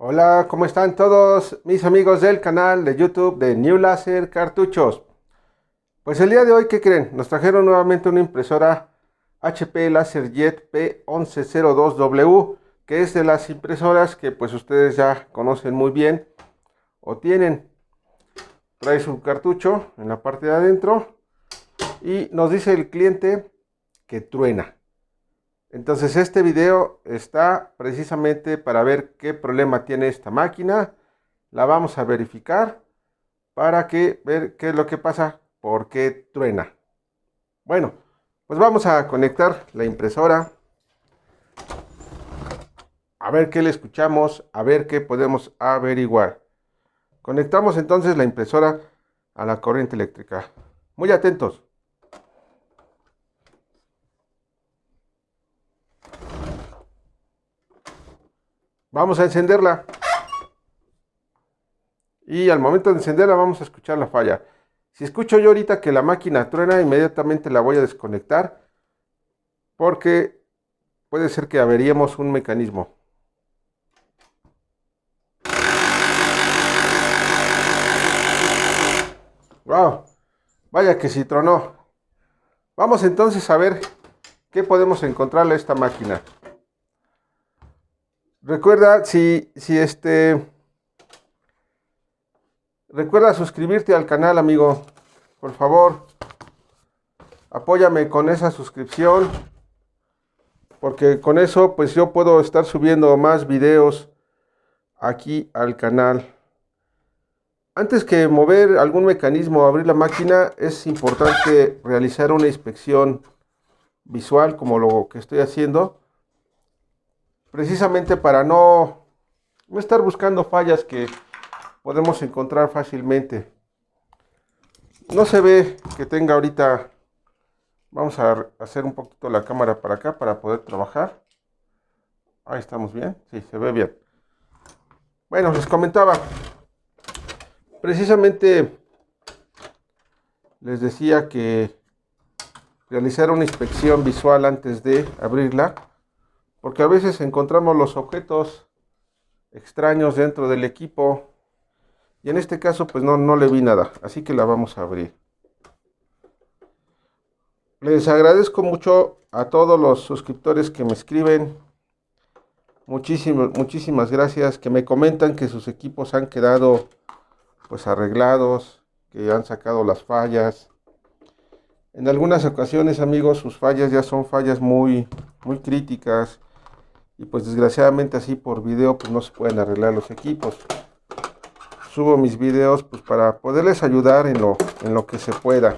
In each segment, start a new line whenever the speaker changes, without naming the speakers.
Hola, ¿cómo están todos mis amigos del canal de YouTube de New Laser Cartuchos? Pues el día de hoy, ¿qué creen? Nos trajeron nuevamente una impresora HP LaserJet P1102W, que es de las impresoras que pues ustedes ya conocen muy bien o tienen. Trae su cartucho en la parte de adentro y nos dice el cliente que truena. Entonces este video está precisamente para ver qué problema tiene esta máquina. La vamos a verificar para que ver qué es lo que pasa, por qué truena. Bueno, pues vamos a conectar la impresora, a ver qué le escuchamos, a ver qué podemos averiguar. Conectamos entonces la impresora a la corriente eléctrica. Muy atentos. Vamos a encenderla. Y al momento de encenderla vamos a escuchar la falla. Si escucho yo ahorita que la máquina truena, inmediatamente la voy a desconectar porque puede ser que averiemos un mecanismo. Wow, vaya que sí tronó. Vamos entonces a ver qué podemos encontrarle a esta máquina. Recuerda recuerda suscribirte al canal, amigo. Por favor, apóyame con esa suscripción, porque con eso pues yo puedo estar subiendo más videos aquí al canal. Antes que mover algún mecanismo o abrir la máquina, es importante realizar una inspección visual como lo que estoy haciendo, precisamente para no estar buscando fallas que podemos encontrar fácilmente. No se ve que tenga ahorita. Vamos a hacer un poquito la cámara para acá para poder trabajar. Ahí estamos bien. Sí, se ve bien. Bueno, les comentaba. Precisamente les decía que realizar una inspección visual antes de abrirla, porque a veces encontramos los objetos extraños dentro del equipo y en este caso pues no le vi nada, así que la vamos a abrir. Les agradezco mucho a todos los suscriptores que me escriben. Muchísimas gracias, que me comentan que sus equipos han quedado pues arreglados, que han sacado las fallas. En algunas ocasiones, amigos, sus fallas ya son fallas muy críticas y pues desgraciadamente así por video pues no se pueden arreglar los equipos. Subo mis videos pues para poderles ayudar en lo que se pueda.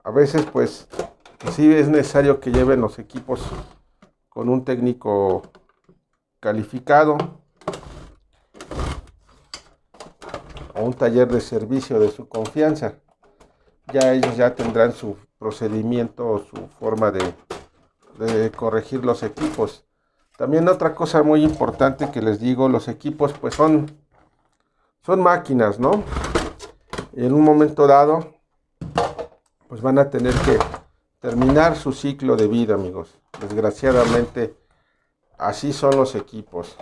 A veces pues sí es necesario que lleven los equipos con un técnico calificado o un taller de servicio de su confianza. Ya ellos ya tendrán su procedimiento o su forma de corregir los equipos. También otra cosa muy importante que les digo, los equipos pues son máquinas, ¿no? En un momento dado pues van a tener que terminar su ciclo de vida, amigos. Desgraciadamente así son los equipos.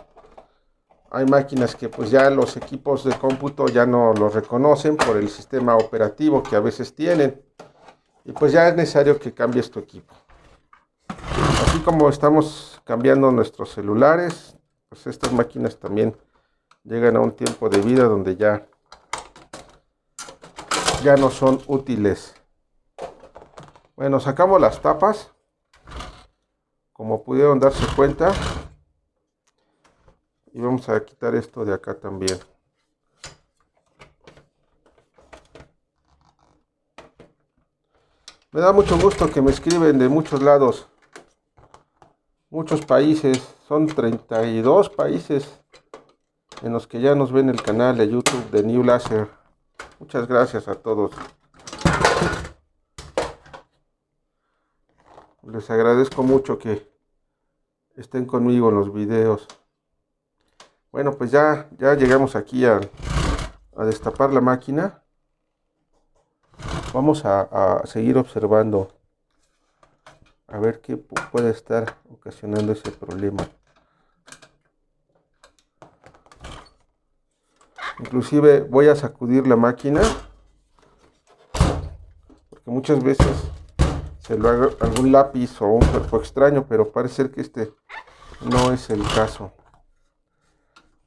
Hay máquinas que pues ya los equipos de cómputo ya no los reconocen por el sistema operativo que a veces tienen. Y pues ya es necesario que cambies tu equipo. Así como estamos cambiando nuestros celulares, pues estas máquinas también llegan a un tiempo de vida donde ya no son útiles. Bueno, sacamos las tapas, como pudieron darse cuenta. Y vamos a quitar esto de acá también. Me da mucho gusto que me escriben de muchos lados, muchos países. Son 32 países en los que ya nos ven el canal de YouTube de New Laser. Muchas gracias a todos. Les agradezco mucho que estén conmigo en los videos. Bueno, pues ya llegamos aquí a destapar la máquina. Vamos a seguir observando a ver qué puede estar ocasionando ese problema. Inclusive voy a sacudir la máquina porque muchas veces se lo haga algún lápiz o un cuerpo extraño, pero parece ser que este no es el caso.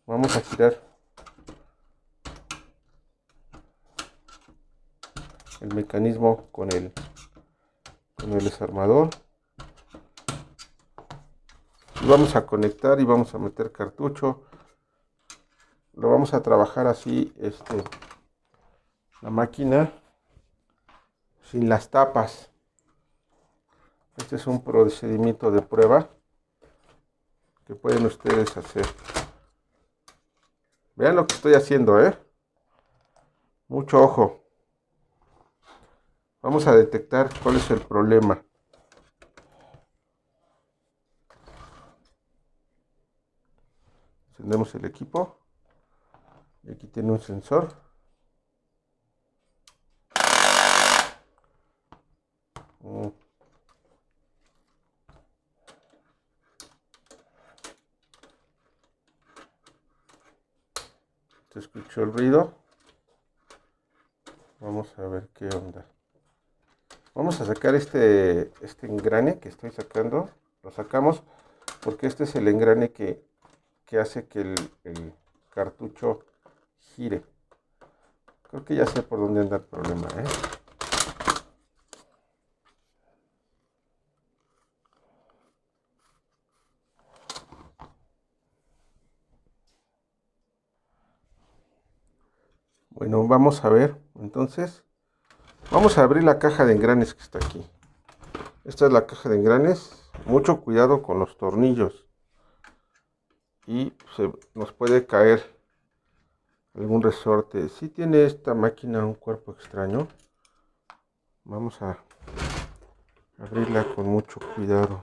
Vamos a girar el mecanismo con el desarmador y vamos a conectar y vamos a meter cartucho. Lo vamos a trabajar así, la máquina sin las tapas. Este es un procedimiento de prueba que pueden ustedes hacer. Vean lo que estoy haciendo, mucho ojo. Vamos a detectar cuál es el problema. Encendemos el equipo y aquí tiene un sensor. Se escuchó el ruido. Vamos a ver qué onda. Vamos a sacar este engrane que estoy sacando. Lo sacamos porque este es el engrane que hace que el cartucho gire. Creo que ya sé por dónde anda el problema, Bueno, vamos a ver. Entonces, vamos a abrir la caja de engranes que está aquí. Esta es la caja de engranes. Mucho cuidado con los tornillos. Y nos puede caer algún resorte. Si tiene esta máquina un cuerpo extraño. Vamos a abrirla con mucho cuidado.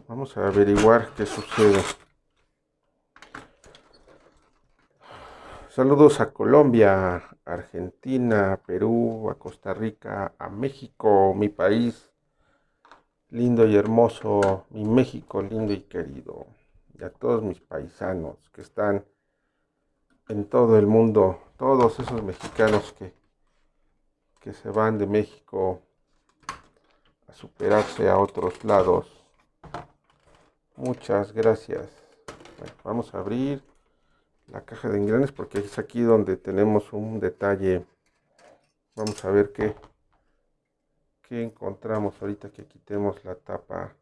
Vamos a averiguar qué sucede. Saludos a Colombia, Argentina, Perú, a Costa Rica, a México, mi país lindo y hermoso, mi México lindo y querido, y a todos mis paisanos que están en todo el mundo, todos esos mexicanos que se van de México a superarse a otros lados. Muchas gracias. Bueno, vamos a abrir la caja de engranes porque es aquí donde tenemos un detalle. Vamos a ver qué encontramos ahorita que quitemos la tapa.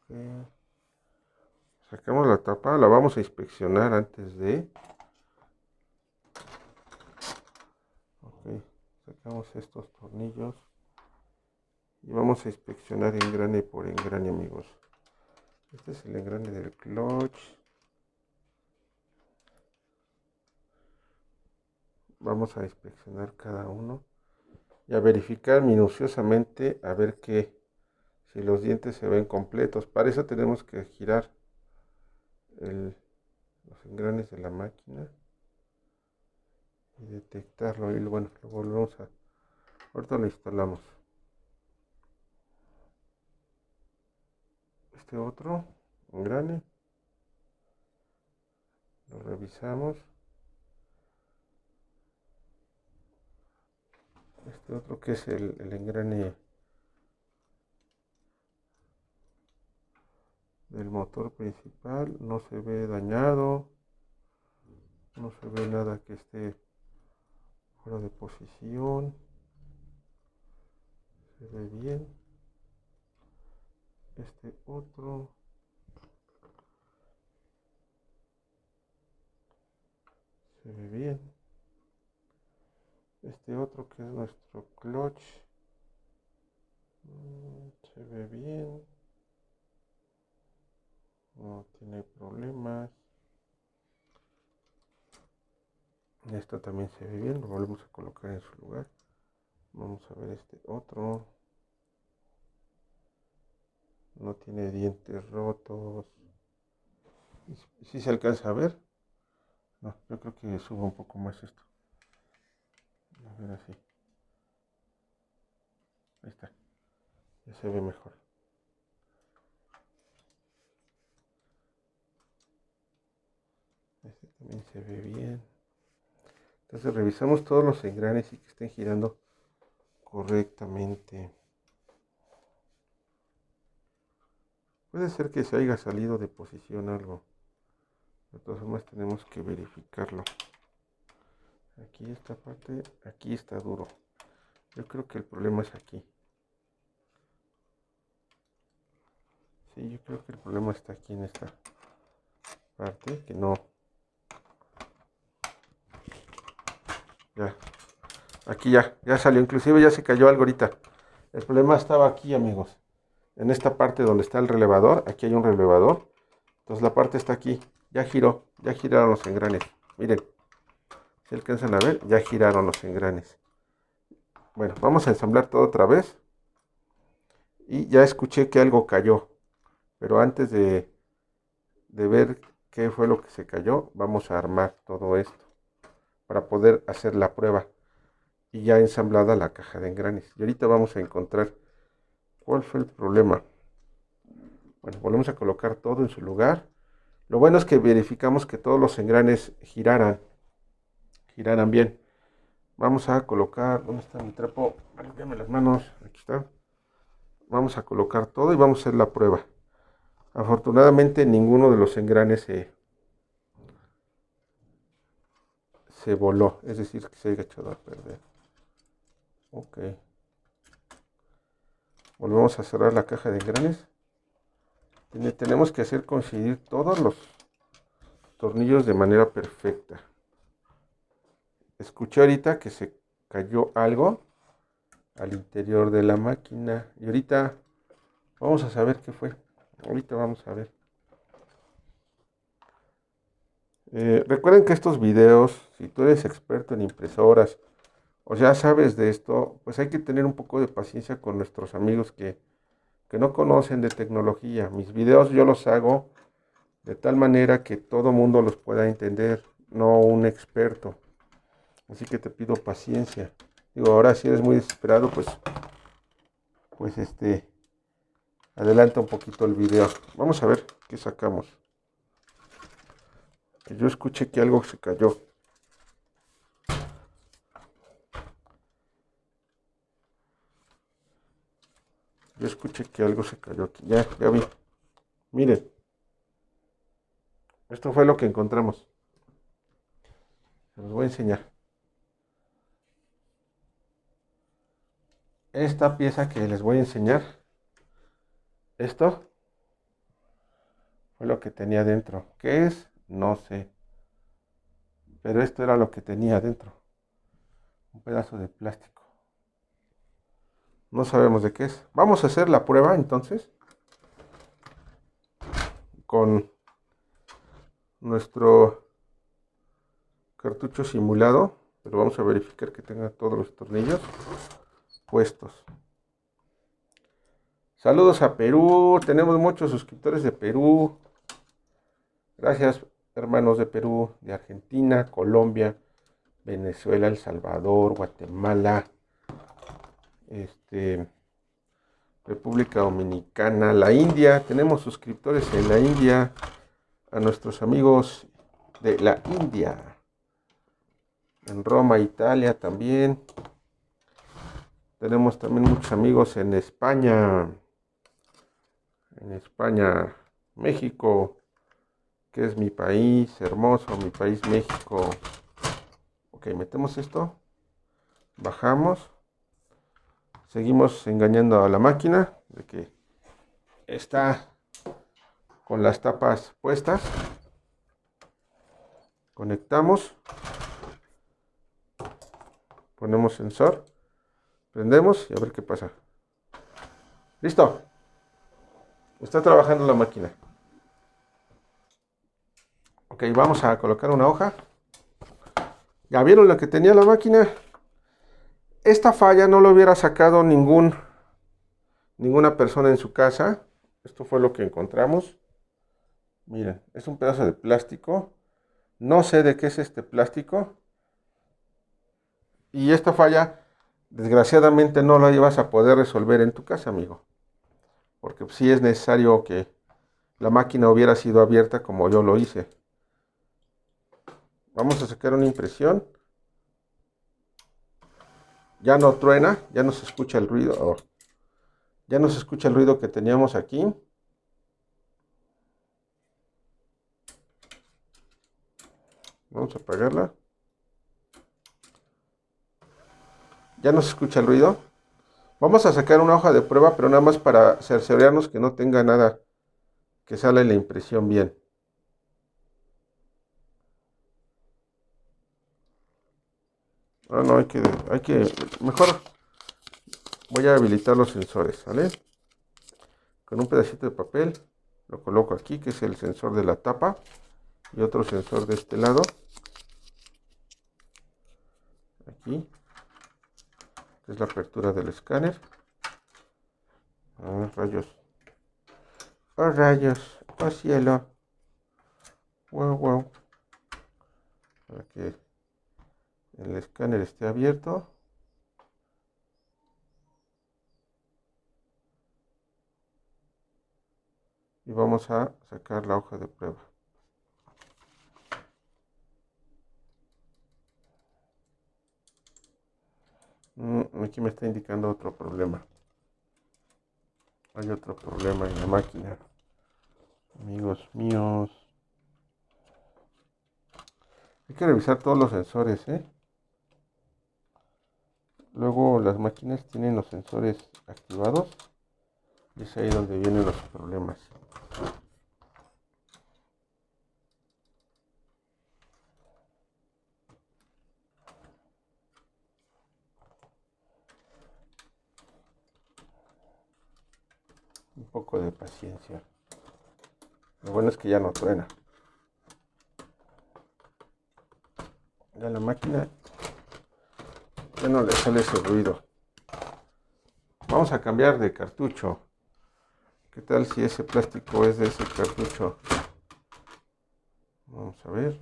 Okay. Sacamos la tapa, la vamos a inspeccionar antes de. Okay. Sacamos estos tornillos y vamos a inspeccionar engrane por engrane, amigos. Este es el engrane del clutch. Vamos a inspeccionar cada uno y a verificar minuciosamente a ver si los dientes se ven completos. Para eso tenemos que girar los engranes de la máquina y detectarlo. Y bueno, lo volvemos a. Ahorita lo instalamos. Este otro engrane lo revisamos. Este otro que es el engrane del motor principal no se ve dañado, no se ve nada que esté fuera de posición, se ve bien. Este otro se ve bien. Este otro que es nuestro clutch se ve bien, no tiene problemas. Esto también se ve bien, lo volvemos a colocar en su lugar. Vamos a ver este otro. No tiene dientes rotos. ¿Sí se alcanza a ver? No, yo creo que subo un poco más esto. A ver así. Ahí está. Ya se ve mejor. Este también se ve bien. Entonces revisamos todos los engranes y que estén girando correctamente. Puede ser que se haya salido de posición algo. De todas formas tenemos que verificarlo. Aquí esta parte, aquí está duro. Yo creo que el problema es aquí. Sí, yo creo que el problema está aquí en esta parte, que no. Ya. Aquí ya salió. Inclusive ya se cayó algo ahorita. El problema estaba aquí, amigos. En esta parte donde está el relevador. Aquí hay un relevador. Entonces la parte está aquí. Ya giró. Ya giraron los engranes. Miren. Si alcanzan a ver, ya giraron los engranes. Bueno, vamos a ensamblar todo otra vez. Y ya escuché que algo cayó. Pero antes de ver qué fue lo que se cayó, vamos a armar todo esto para poder hacer la prueba y ya ensamblada la caja de engranes. Y ahorita vamos a encontrar cuál fue el problema. Bueno, volvemos a colocar todo en su lugar. Lo bueno es que verificamos que todos los engranes giraran bien. Vamos a colocar, ¿dónde está mi trapo? Limpiame las manos, aquí está. Vamos a colocar todo y vamos a hacer la prueba. Afortunadamente ninguno de los engranes se voló, es decir, que se haya echado a perder. Ok. Volvemos a cerrar la caja de engranes. Tenemos que hacer coincidir todos los tornillos de manera perfecta. Escuché ahorita que se cayó algo al interior de la máquina. Y ahorita vamos a saber qué fue. Ahorita vamos a ver. Recuerden que estos videos, si tú eres experto en impresoras o ya sabes de esto, pues hay que tener un poco de paciencia con nuestros amigos que no conocen de tecnología. Mis videos yo los hago de tal manera que todo mundo los pueda entender, no un experto. Así que te pido paciencia. Digo, ahora si eres muy desesperado, pues adelanta un poquito el video. Vamos a ver qué sacamos. Que yo escuché que algo se cayó. Yo escuché que algo se cayó aquí. Ya vi. Miren. Esto fue lo que encontramos. Se los voy a enseñar. Esta pieza que les voy a enseñar. Esto fue lo que tenía dentro. ¿Qué es? No sé. Pero esto era lo que tenía dentro. Un pedazo de plástico. No sabemos de qué es. Vamos a hacer la prueba entonces. Con nuestro cartucho simulado. Pero vamos a verificar que tenga todos los tornillos puestos. Saludos a Perú. Tenemos muchos suscriptores de Perú. Gracias, hermanos de Perú, de Argentina, Colombia, Venezuela, El Salvador, Guatemala, República Dominicana, la India. Tenemos suscriptores en la India. A nuestros amigos de la India. En Roma, Italia también. Tenemos también muchos amigos en España. En España, México, que es mi país hermoso, mi país México. Ok, metemos esto. Bajamos. Seguimos engañando a la máquina de que está con las tapas puestas. Conectamos. Ponemos sensor. Prendemos y a ver qué pasa. ¡Listo! Está trabajando la máquina. Ok, vamos a colocar una hoja. ¿Ya vieron lo que tenía la máquina? Esta falla no lo hubiera sacado ninguna persona en su casa. Esto fue lo que encontramos. Miren, es un pedazo de plástico. No sé de qué es este plástico. Y esta falla, desgraciadamente, no la ibas a poder resolver en tu casa, amigo. Porque sí es necesario que la máquina hubiera sido abierta como yo lo hice. Vamos a sacar una impresión. Ya no truena, ya no se escucha el ruido. Ya no se escucha el ruido que teníamos aquí. Vamos a apagarla. Ya no se escucha el ruido. Vamos a sacar una hoja de prueba, pero nada más para cerciorarnos que no tenga nada, que sale la impresión bien. No, mejor voy a habilitar los sensores, ¿vale? Con un pedacito de papel lo coloco aquí, que es el sensor de la tapa, y otro sensor de este lado, aquí, que es la apertura del escáner. Rayos, oh rayos, oh cielo, wow, wow, para que el escáner esté abierto. Y vamos a sacar la hoja de prueba. Aquí me está indicando otro problema. Hay otro problema en la máquina. Amigos míos. Hay que revisar todos los sensores, ¿eh? Luego las máquinas tienen los sensores activados. Y es ahí donde vienen los problemas. Un poco de paciencia. Lo bueno es que ya no truena. Ya la máquina ya no le sale ese ruido. Vamos a cambiar de cartucho. ¿Qué tal si ese plástico es de ese cartucho? Vamos a ver.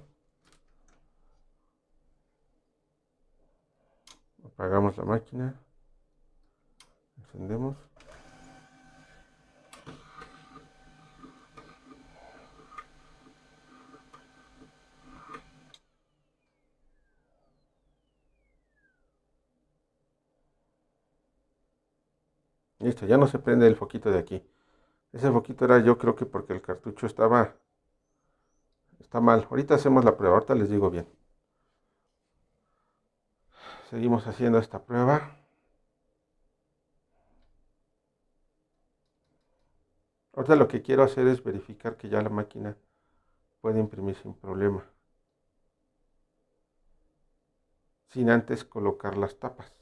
Apagamos la máquina. Encendemos. Listo, ya no se prende el foquito de aquí. Ese foquito era, yo creo que porque el cartucho está mal. Ahorita hacemos la prueba, ahorita les digo bien. Seguimos haciendo esta prueba. Ahorita lo que quiero hacer es verificar que ya la máquina puede imprimir sin problema, sin antes colocar las tapas.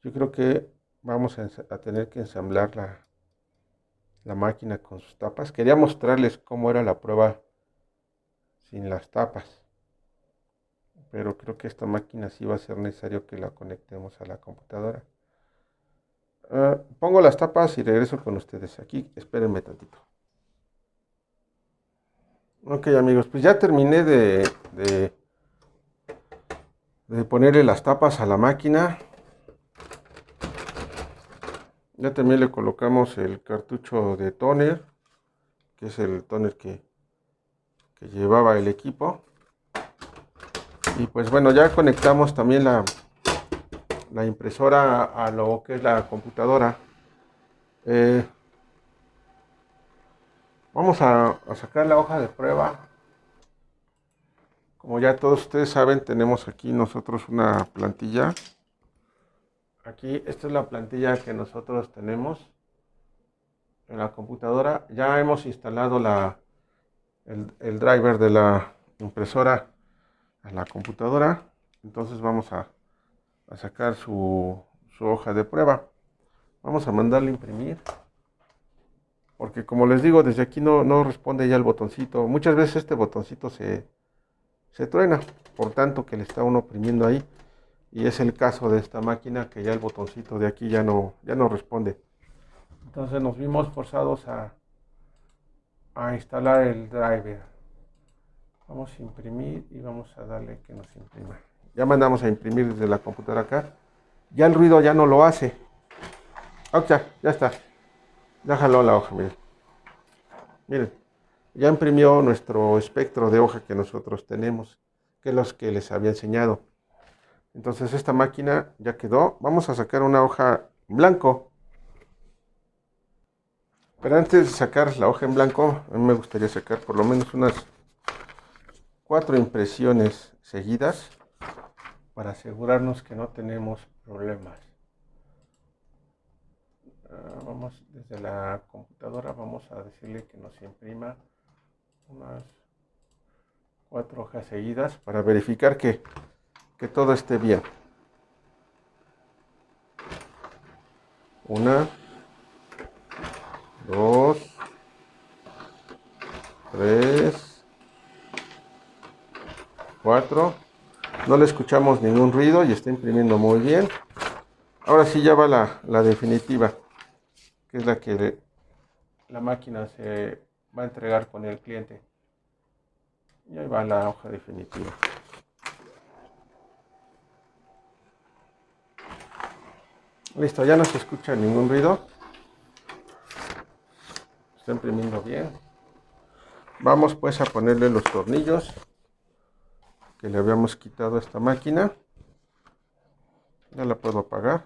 Yo creo que vamos a tener que ensamblar la máquina con sus tapas. Quería mostrarles cómo era la prueba sin las tapas, pero creo que esta máquina sí va a ser necesario que la conectemos a la computadora. Pongo las tapas y regreso con ustedes. Aquí, espérenme tantito. Ok, amigos, pues ya terminé de ponerle las tapas a la máquina. Ya también le colocamos el cartucho de tóner, que es el tóner que llevaba el equipo. Y pues bueno, ya conectamos también la impresora a lo que es la computadora. Vamos a sacar la hoja de prueba. Como ya todos ustedes saben, tenemos aquí nosotros una plantilla. Aquí, esta es la plantilla que nosotros tenemos en la computadora. Ya hemos instalado el driver de la impresora a la computadora. Entonces vamos a sacar su hoja de prueba. Vamos a mandarle a imprimir. Porque como les digo, desde aquí no responde ya el botoncito. Muchas veces este botoncito se se truena, por tanto que le está uno oprimiendo ahí. Y es el caso de esta máquina, que ya el botoncito de aquí ya no responde. Entonces nos vimos forzados a instalar el driver. Vamos a imprimir y vamos a darle que nos imprima. Ya mandamos a imprimir desde la computadora acá. Ya el ruido ya no lo hace. Ya está. Ya jaló la hoja, miren. Miren, ya imprimió nuestro espectro de hoja que nosotros tenemos, que es los que les había enseñado. Entonces esta máquina ya quedó. Vamos a sacar una hoja en blanco. Pero antes de sacar la hoja en blanco, a mí me gustaría sacar por lo menos unas 4 impresiones seguidas para asegurarnos que no tenemos problemas. Vamos desde la computadora, vamos a decirle que nos imprima unas 4 hojas seguidas para verificar que todo esté bien. 1, 2, 3, 4. No le escuchamos ningún ruido y está imprimiendo muy bien. Ahora sí ya va la definitiva, que es la que la máquina se va a entregar con el cliente. Y ahí va la hoja definitiva. Listo, ya no se escucha ningún ruido. Está imprimiendo bien. Vamos pues a ponerle los tornillos que le habíamos quitado a esta máquina. Ya la puedo apagar.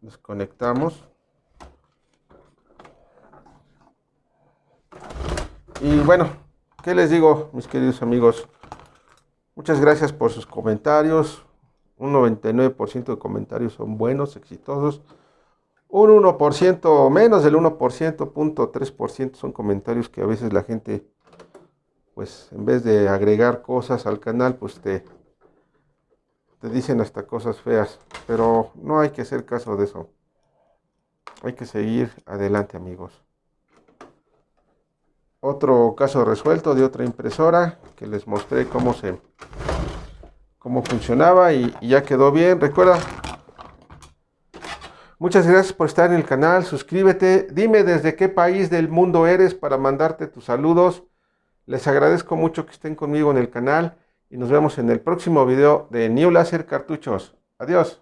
Desconectamos. Y bueno, ¿qué les digo, mis queridos amigos? Muchas gracias por sus comentarios. Un 99% de comentarios son buenos, exitosos. Un 1%, menos del 1%, 0.3% son comentarios que a veces la gente, pues en vez de agregar cosas al canal, pues te dicen hasta cosas feas. Pero no hay que hacer caso de eso. Hay que seguir adelante, amigos. Otro caso resuelto de otra impresora que les mostré cómo funcionaba y ya quedó bien. Recuerda, muchas gracias por estar en el canal. Suscríbete. Dime desde qué país del mundo eres para mandarte tus saludos. Les agradezco mucho que estén conmigo en el canal y nos vemos en el próximo video de New Laser Cartuchos. Adiós.